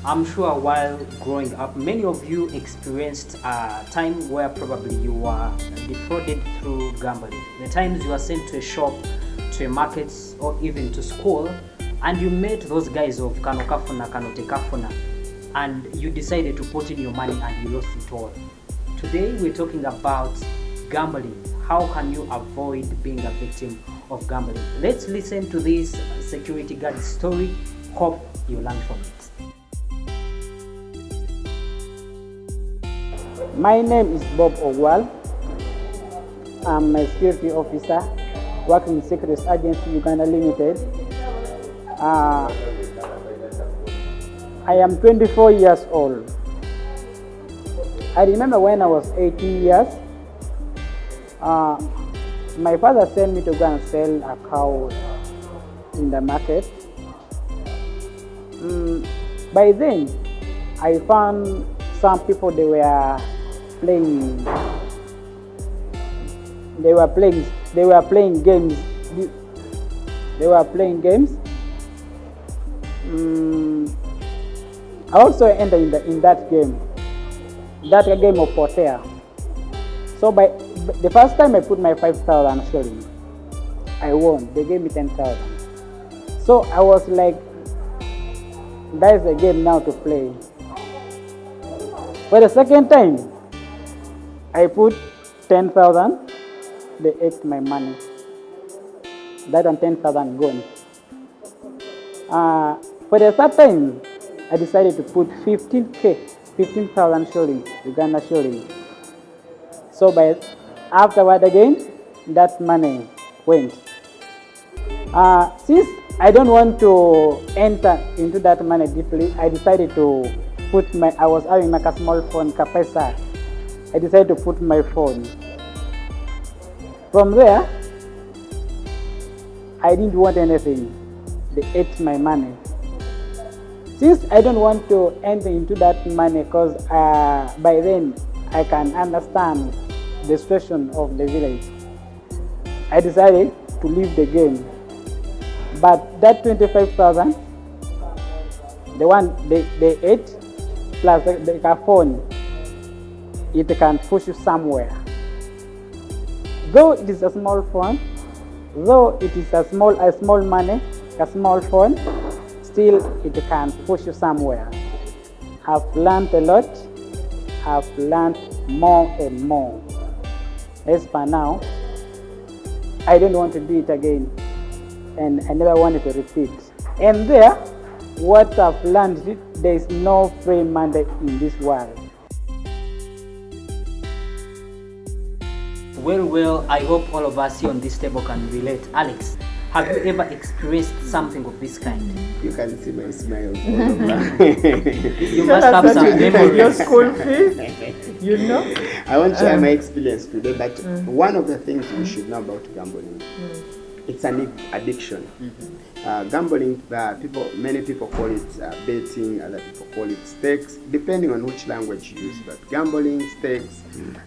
I'm sure while growing up, many of you experienced a time where probably you were defrauded through gambling. The times you were sent to a shop, to a market, or even to school, and you met those guys of Kano Kafuna, Kano Tekafuna, and you decided to put in your money and you lost it all. Today we're talking about gambling. How can you avoid being a victim of gambling? Let's listen to this security guard story. Hope you learn from it. My name is Bob Ogwal. I'm a security officer working in Securities Agency Uganda Limited. I am 24 years old. I remember when I was 18 years, my father sent me to go and sell a cow in the market. By then, I found some people they were playing games. I also entered in that game of Porter. So by the first time I put my 5,000 shillings, I won. They gave me 10,000. So I was like, that's the game now to play. For the second time, I put 10,000. They ate my money. That and 10,000 gone. For the third time, I decided to put 15,000 shillings, Uganda shillings. So afterward again, that money went. Since I don't want to enter into that money deeply, I decided to I was having like a small phone, Kapesa. I decided to put my phone. From there, I didn't want anything. They ate my money. Since I don't want to enter into that money, because by then I can understand the situation of the village, I decided to leave the game. But that 25,000, the one they ate, plus the phone, it can push you somewhere. Though it is a small phone, though it is a small money, a small phone, still it can push you somewhere. I've learned a lot. I've learned more and more. As for now, I don't want to do it again, and I never wanted to repeat. And there, what I've learned, there is no free money in this world. Well, I hope all of us here on this table can relate. Alex, have you ever experienced something of this kind? You can see my smile all over. You must have some memories. Your school fees, you know? I won't share my experience today, but one of the things you should know about gambling, it's an addiction. Gambling, many people call it betting, other people call it stakes, depending on which language you use. But gambling, stakes,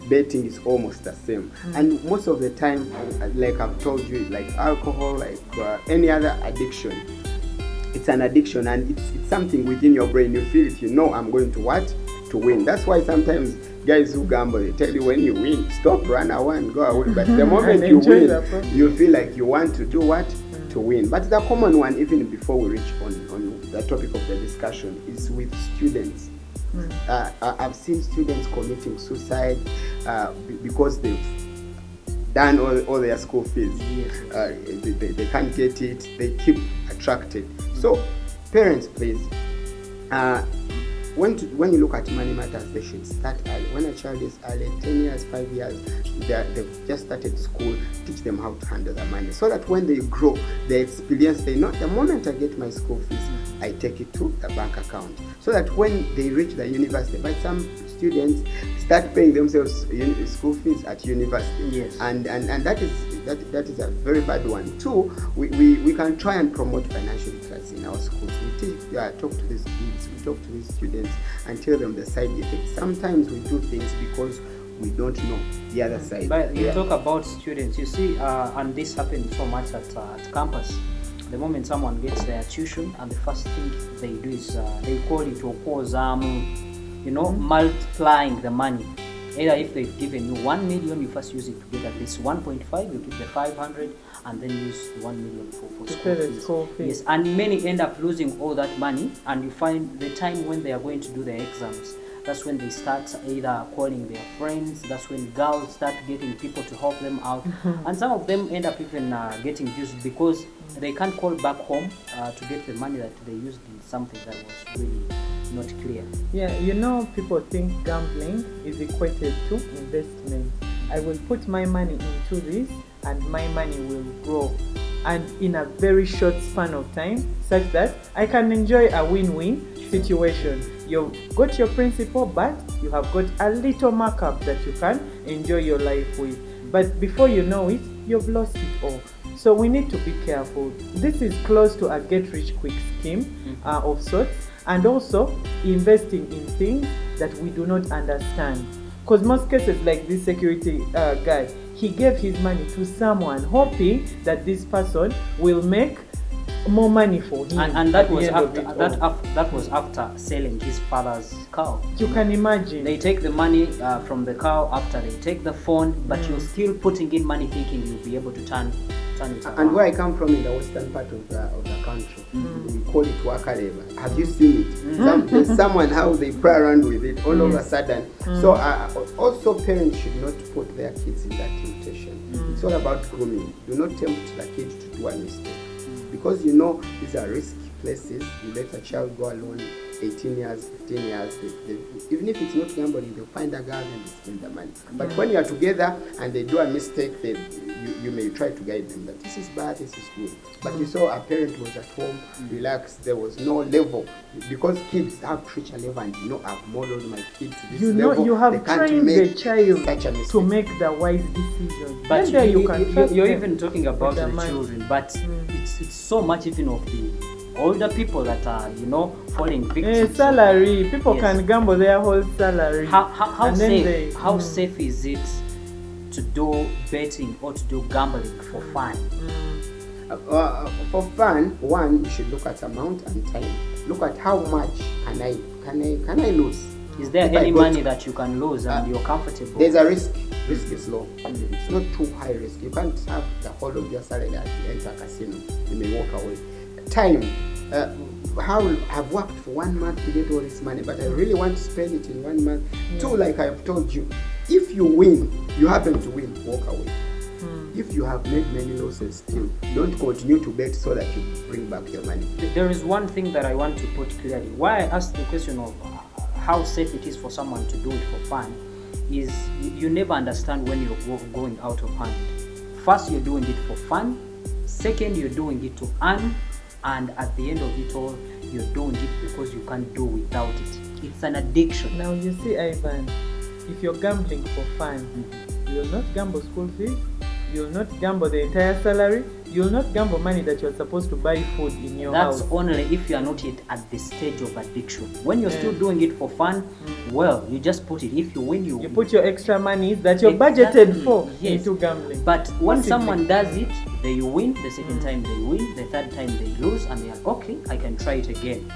betting is almost the same. And most of the time, like I've told you, like alcohol, like any other addiction, it's an addiction, and it's something within your brain. You feel it, you know, I'm going to what? To win. That's why sometimes guys who gamble, they tell you when you win, stop, run away and go away. But the moment you win, you feel like you want to do what? To win. But the common one, even before we reach on the topic of the discussion, is with students. I've seen students committing suicide because they've done all their school fees. Yes. They can't get it. They keep attracted. So parents, please, when you look at money matters, they should start early. When a child is early, 10 years, 5 years, they've just started school, teach them how to handle their money, so that when they grow, they experience, they know the moment I get my school fees, I take it to the bank account, so that when they reach the university, but some students start paying themselves school fees at university. Yes. And that is a very bad one. Two, we can try and promote financial literacy in our schools. We talk to these kids, we talk to these students and tell them the side effects. Sometimes we do things because we don't know the other side. But you talk about students, you see, and this happens so much at campus. The moment someone gets their tuition, and the first thing they do is they call it okozamu, multiplying the money. Either if they've given you 1 million, you first use it to get at least 1.5, you keep the 500, and then use 1 million for school fees. Yes, and many end up losing all that money, and you find the time when they are going to do their exams, that's when they start either calling their friends, that's when girls start getting people to help them out. And some of them end up even getting used because they can't call back home to get the money that they used in something that was really not clear. Yeah, people think gambling is equated to investment. I will put my money into this and my money will grow, and in a very short span of time, such that I can enjoy a win-win situation. You've got your principal, but you have got a little markup that you can enjoy your life with. But before you know it, you've lost it all. So we need to be careful. This is close to a get-rich-quick scheme of sorts, and also investing in things that we do not understand. Because most cases, like this security guy, he gave his money to someone hoping that this person will make more money for him. And that was after selling his father's cow. You can imagine. They take the money from the cow after they take the phone, but you're still putting in money thinking you'll be able to turn it around. And where I come from in the western part of the country, we call it worker labor. Have you seen it? There's someone how they play around with it all of a sudden. So also parents should not put their kids in that temptation. It's all about grooming. Do not tempt the kid to do a mistake. Because these are risky places. You let a child go alone 18 years, 15 years, even if it's not gambling, they'll find a girl and spend the money. But when you are together and they do a mistake, you may try to guide them that this is bad, this is good. But you saw a parent was at home, relaxed, there was no level. Because kids have reached a level and I've modeled my kid to this level. You have trained the child to make the wise decision. But you're even talking about the children, but it's so much even of the older people that are, falling victims. Salary. People can gamble their whole salary. How safe is it to do betting or to do gambling for fun? For fun, one, you should look at amount and time. Look at how much can I lose. Is there any money that you can lose and you're comfortable? There's a risk. Risk is low. It's not too high risk. You can't have the whole of your salary at the enter a casino. You may walk away. Time. I've worked for 1 month to get all this money, but I really want to spend it in 1 month. Two, like I've told you, if you win, you happen to win, walk away. If you have made many losses still, don't continue to bet so that you bring back your money. There is one thing that I want to put clearly. Why I asked the question of how safe it is for someone to do it for fun is you never understand when you're going out of hand. First, you're doing it for fun. Second, you're doing it to earn. And at the end of it all, you're doing it because you can't do without it. It's an addiction. Now you see, Ivan, if you're gambling for fun, you'll not gamble school fees, you'll not gamble the entire salary, you'll not gamble money that you're supposed to buy food in your house. That's only if you are not yet at the stage of addiction. When you're still doing it for fun, well, you just put it. If you win, you put your extra money that you're budgeted for into gambling. But when someone does it, they win, the second time they win, the third time they lose, and they are okay, I can try it again.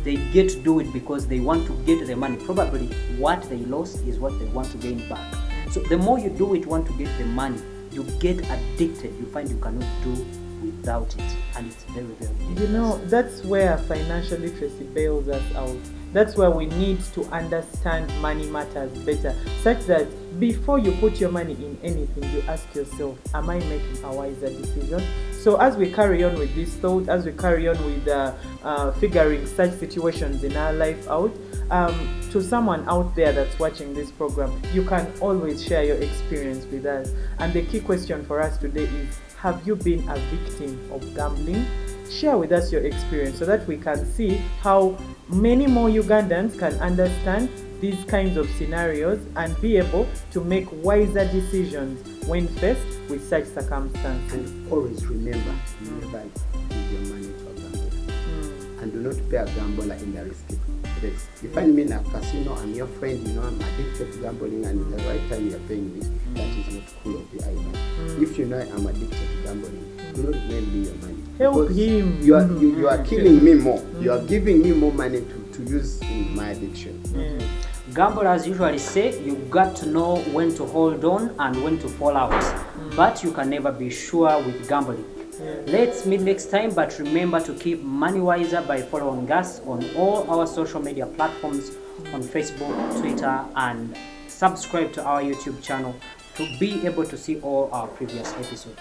They get to do it because they want to get the money. Probably what they lost is what they want to gain back. So the more you do it, want to get the money, you get addicted. You find you cannot do without it, and it's very, very dangerous. That's where financial literacy bails us out. That's where we need to understand money matters better, such that before you put your money in anything, you ask yourself, am I making a wiser decision? So as we carry on with this thought, as we carry on with figuring such situations in our life out, to someone out there that's watching this program, you can always share your experience with us. And the key question for us today is, have you been a victim of gambling? Share with us your experience so that we can see how many more Ugandans can understand these kinds of scenarios and be able to make wiser decisions when faced with such circumstances. And always remember, never give your money to a gambler. And do not pay a gambler in the risky place. You find me in a casino, I'm your friend, I'm addicted to gambling, and at the right time you're paying me, that is not cool of you either. If you know I'm addicted to gambling, do not lend me your money. Help Because him. You are killing me more. You are giving me more money to use in my addiction. Yes. Gamblers usually say you got to know when to hold on and when to fall out, but you can never be sure with gambling. Yes. Let's meet next time, but remember to keep money wiser by following us on all our social media platforms on Facebook, Twitter, and subscribe to our YouTube channel to be able to see all our previous episodes.